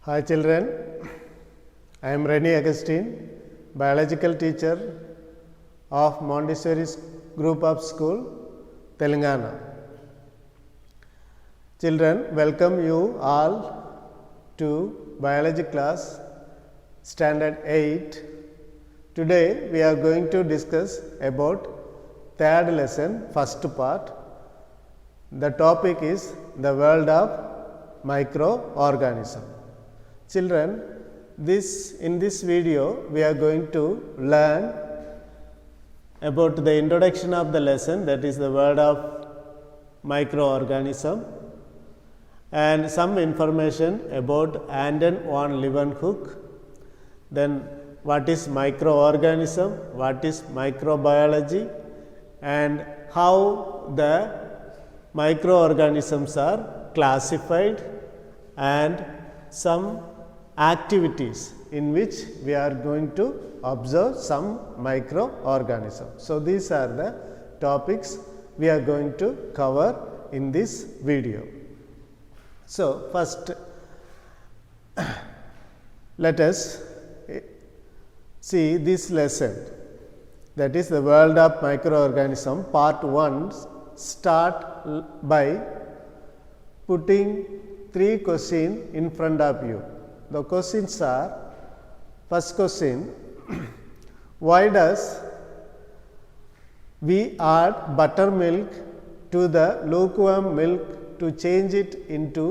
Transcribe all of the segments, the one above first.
Hi children, I am Reni Agustin, biological teacher of Montessori Group of School, Telangana. Children, welcome you all to biology class standard 8. Today we are going to discuss about third lesson, first part. The topic is the world of microorganism. Children, in this video we are going to learn about the introduction of the lesson, that is the world of microorganism, and some information about Anton van Leeuwenhoek. Then what is microorganism, what is microbiology, and how the microorganisms are classified, and some activities in which we are going to observe some microorganisms. So, these are the topics we are going to cover in this video. So, first let us see this lesson, that is the world of microorganism. Part 1 start by putting 3 questions in front of you. The questions are: first question, why does we add buttermilk to the lukewarm milk to change it into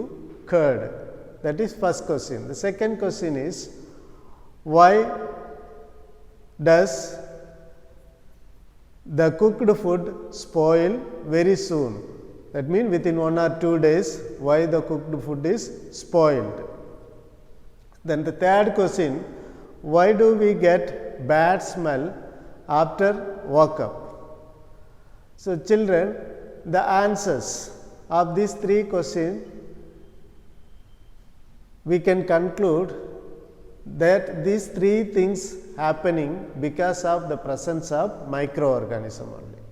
curd? That is first question. The second question is, why does the cooked food spoil very soon? That means within 1 or 2 days, why the cooked food is spoiled? Then the third question, why do we get bad smell after woke up? So, children, the answers of these 3 questions, we can conclude that these 3 things happening because of the presence of microorganism only.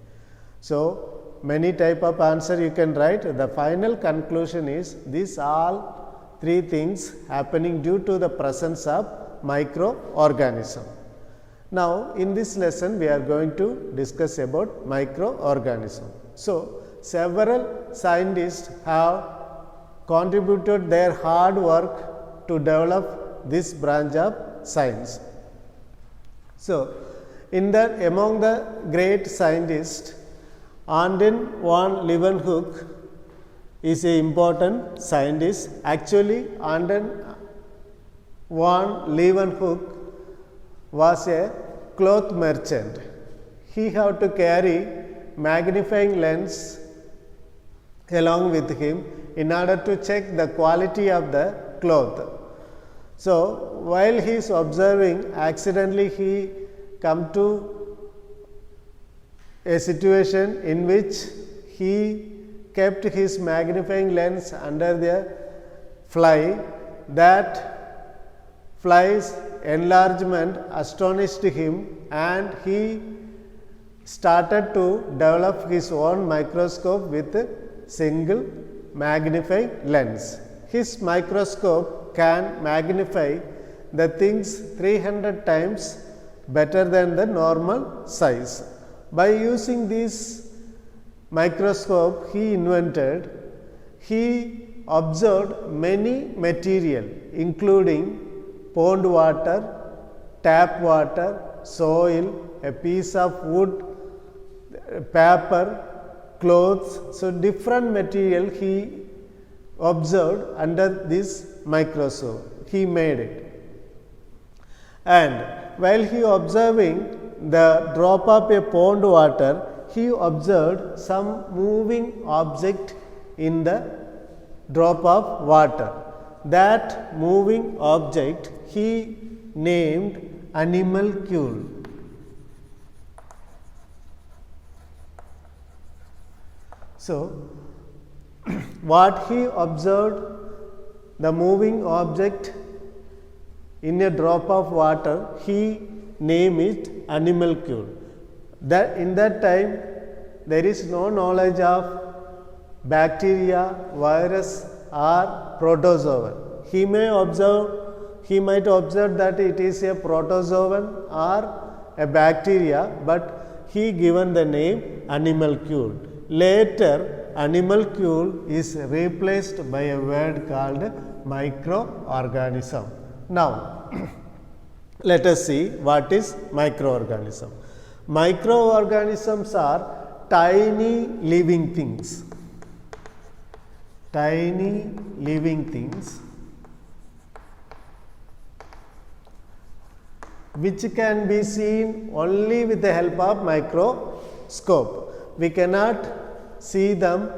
So, many type of answer you can write. The final conclusion is these all 3 things happening due to the presence of microorganism. Now, in this lesson we are going to discuss about microorganism. So, several scientists have contributed their hard work to develop this branch of science. So, among the great scientists, Anton van Leeuwenhoek is an important scientist. Actually, Anton van Leeuwenhoek was a cloth merchant. He had to carry magnifying lens along with him in order to check the quality of the cloth. So, while he is observing, accidentally he come to a situation in which he kept his magnifying lens under the fly. That fly's enlargement astonished him, and he started to develop his own microscope with a single magnifying lens. His microscope can magnify the things 300 times better than the normal size. By using this microscope he observed many material, including pond water, tap water, soil, a piece of wood, paper, clothes. So, different material he observed under this microscope. He made it, and while he observing the drop of a pond water, he observed some moving object in the drop of water. That moving object he named animalcule. So, what he observed, the moving object in a drop of water, he named it animalcule. That in that time there is no knowledge of bacteria, virus or protozoa. he might observe that it is a protozoan or a bacteria, but he given the name animalcule. Later animalcule is replaced by a word called microorganism. Now let us see what is microorganism. Microorganisms are tiny living things. Tiny living things which can be seen only with the help of microscope. We cannot see them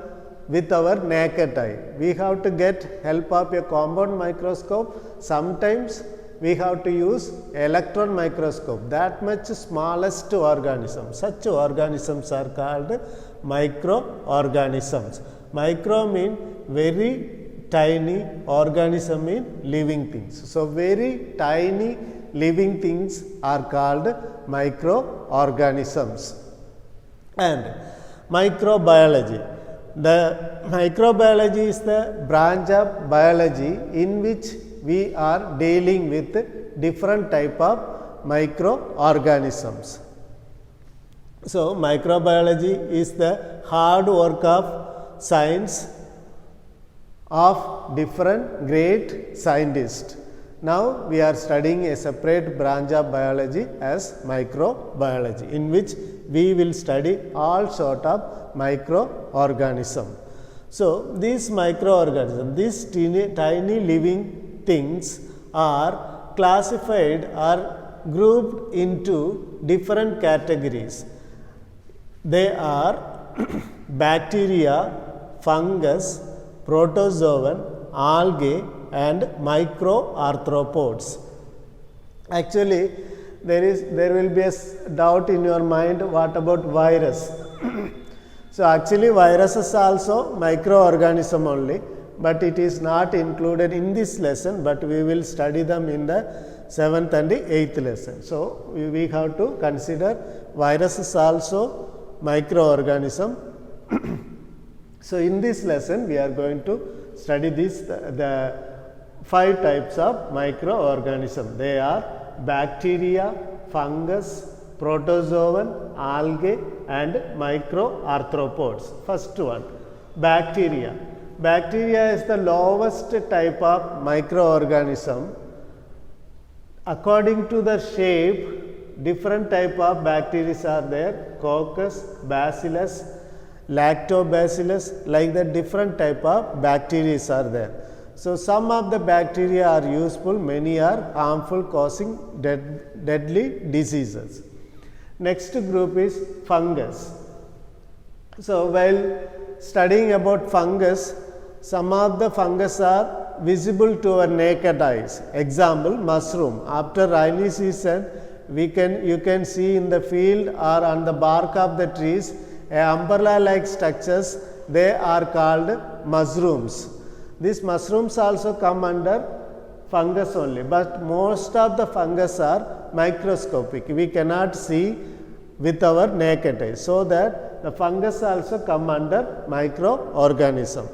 with our naked eye. We have to get help of a compound microscope. Sometimes we have to use electron microscope, that much smallest organism. Such organisms are called microorganisms. Micro mean very tiny, organism mean living things. So very tiny living things are called microorganisms. And microbiology. The microbiology is the branch of biology in which we are dealing with different type of microorganisms. So microbiology is the hard work of science of different great scientists. Now we are studying a separate branch of biology as microbiology, in which we will study all sort of microorganism. So these microorganisms, these tiny living things are classified or grouped into different categories. They are bacteria, fungus, protozoan, algae and microarthropods. Actually, there will be a doubt in your mind, what about virus? So actually viruses also microorganism only, but it is not included in this lesson, but we will study them in the 7th and 8th lesson. So we have to consider viruses also microorganism. So in this lesson we are going to study the 5 types of microorganism. They are bacteria, fungus, protozoan, algae and microarthropods. First one, bacteria. Bacteria is the lowest type of microorganism. According to the shape, different type of bacteria are there. Coccus, bacillus, lactobacillus, like the different type of bacteria are there. So some of the bacteria are useful, many are harmful, causing deadly diseases. Next group is fungus. So while studying about fungus, some of the fungus are visible to our naked eyes. Example, mushroom. After rainy season, you can see in the field or on the bark of the trees umbrella like structures. They are called mushrooms. These mushrooms also come under fungus only, but most of the fungus are microscopic. We cannot see with our naked eye, so that the fungus also come under microorganism.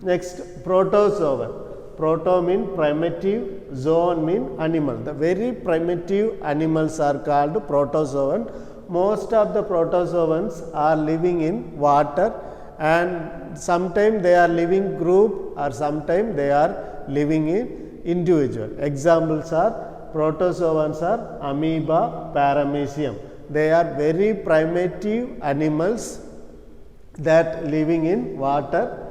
Next, protozoan. Proto mean primitive, zoon mean animal. The very primitive animals are called protozoan. Most of the protozoans are living in water, and sometimes they are living group or sometimes they are living in individual. Examples are protozoans are amoeba, paramecium. They are very primitive animals that living in water.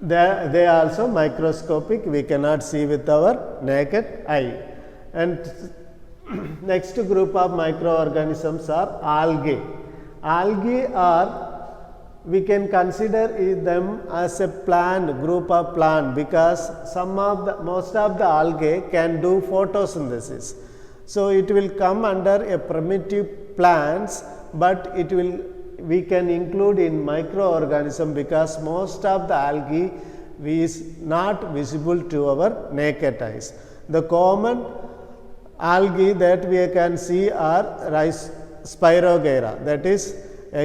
They are also microscopic. We cannot see with our naked eye. And next group of microorganisms are algae. Algae are, we can consider them as a plant, group of plant, because most of the algae can do photosynthesis. So it will come under a primitive plants, but we can include in microorganism because most of the algae is not visible to our naked eyes. The common algae that we can see are Spirogyra, that is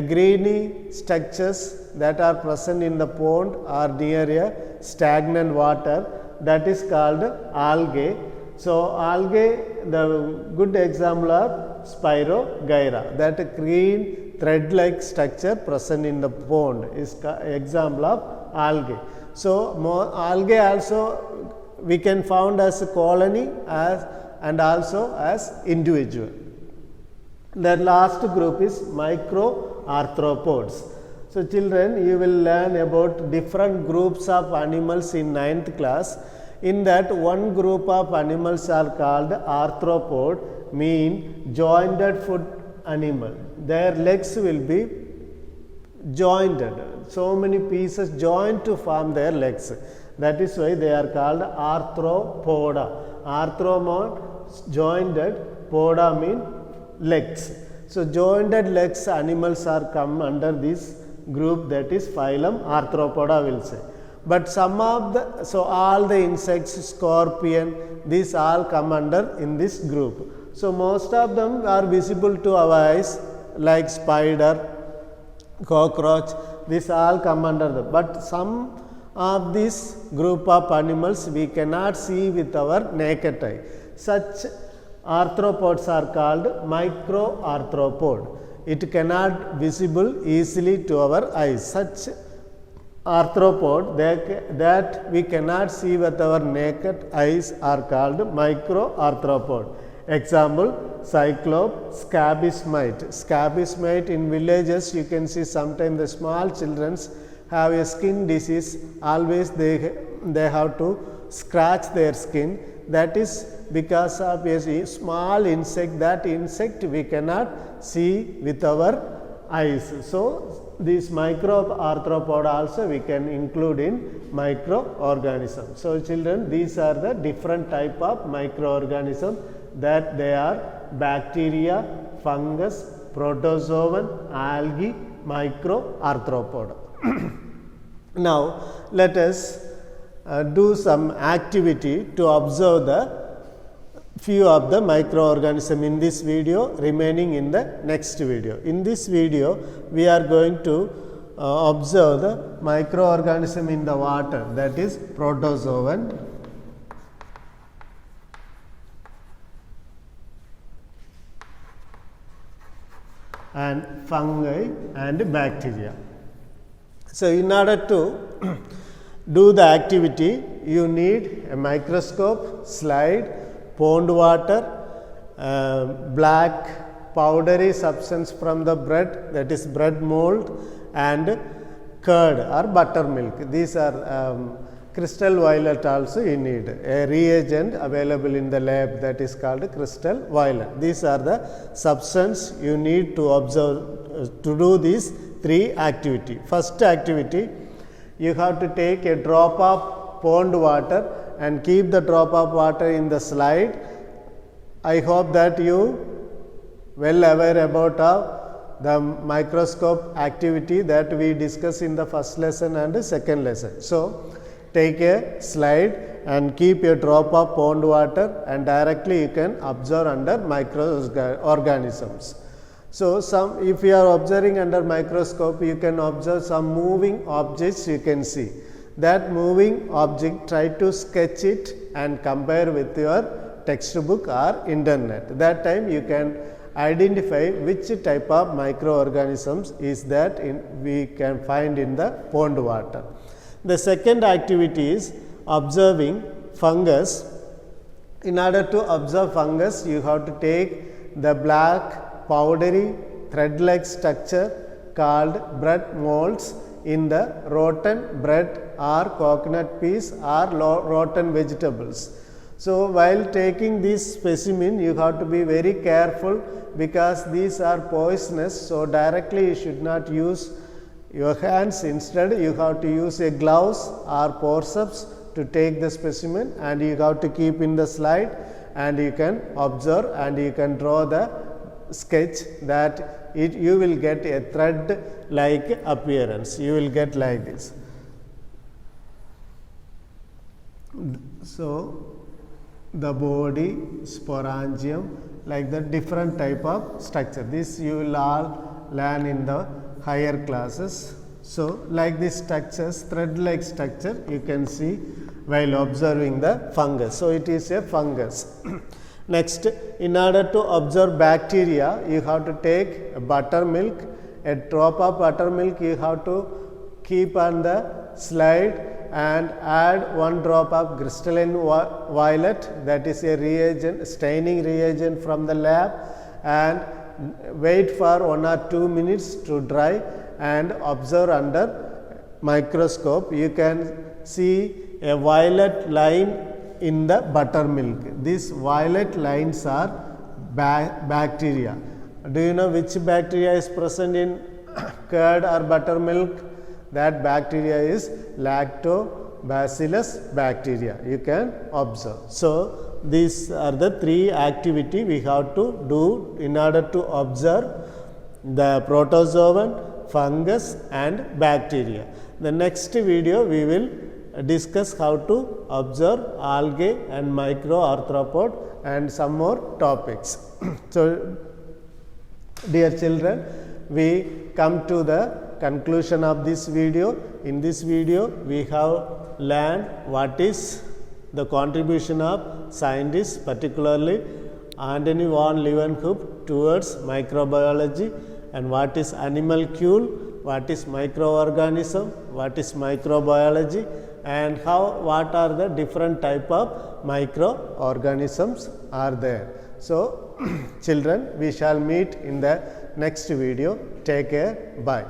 greeny structures that are present in the pond or near a stagnant water. that is called algae. So algae, the good example of Spirogyra, that green thread-like structure present in the pond is example of algae. So algae also we can found as a colony and also as individual. The last group is microarthropods. So children, you will learn about different groups of animals in 9th class. In that, one group of animals are called arthropod, mean jointed foot animal. Their legs will be jointed, so many pieces joined to form their legs. That is why they are called arthropoda. Arthropod, jointed, poda mean legs. So jointed legs animals are come under this group, that is phylum Arthropoda will say. But some of the, so all the insects, scorpion, these all come under in this group. So most of them are visible to our eyes, like spider, cockroach, these all come under them. But some of this group of animals we cannot see with our naked eye. Such arthropods are called microarthropod. It cannot visible easily to our eyes. Such arthropod that we cannot see with our naked eyes are called microarthropod. Example, cyclop, scabies mite. Scabies mite in villages you can see sometimes the small children have a skin disease, always they have to scratch their skin. That is because of a small insect. That insect we cannot see with our eyes. So these microarthropod also we can include in microorganisms. So children, these are the different type of microorganisms, that they are bacteria, fungus, protozoan, algae, microarthropod. Now let us do some activity to observe the few of the microorganisms in this video, remaining in the next video. In this video we are going to observe the microorganism in the water, that is protozoan, and fungi and bacteria. So in order to do the activity, you need a microscope, slide, pond water, black powdery substance from the bread, that is bread mold, and curd or buttermilk. These are crystal violet also you need. A reagent available in the lab, that is called crystal violet. These are the substance you need to observe to do these three activity. First activity, you have to take a drop of pond water and keep the drop of water in the slide. I hope that you well aware about the microscope activity that we discussed in the first lesson and the second lesson. So take a slide and keep a drop of pond water, and directly you can observe under microorganisms. So if you are observing under microscope, you can observe some moving objects you can see. That moving object, try to sketch it and compare with your textbook or internet. That time you can identify which type of microorganisms is that we can find in the pond water. The second activity is observing fungus. In order to observe fungus, you have to take the black powdery thread-like structure called bread molds in the rotten bread or coconut peas or rotten vegetables. So while taking this specimen, you have to be very careful because these are poisonous. So directly you should not use your hands. Instead you have to use a gloves or forceps to take the specimen, and you have to keep in the slide, and you can observe and you can draw the sketch that you will get a thread like appearance. You will get like this. So the body, sporangium, like the different type of structure. This you will all learn in the higher classes. So like this structures, thread like structure you can see, while observing the fungus. So, it is a fungus. Next, in order to observe bacteria, you have to take buttermilk, a drop of buttermilk you have to keep on the slide and add 1 drop of crystalline violet, that is a reagent, staining reagent from the lab, and wait for 1 or 2 minutes to dry and observe under microscope. You can see a violet line in the buttermilk. These violet lines are bacteria. Do you know which bacteria is present in curd or buttermilk? That bacteria is lactobacillus bacteria. You can observe. So, these are the 3 activity we have to do in order to observe the protozoan, fungus and bacteria. The next video we will discuss how to observe algae and microarthropod and some more topics. So, dear children, we come to the conclusion of this video. In this video, we have learned what is the contribution of scientists, particularly Antony van Leeuwenhoek towards microbiology, and what is animalcule, what is microorganism, what is microbiology, and what are the different type of microorganisms are there. So, children, we shall meet in the next video. Take care. Bye.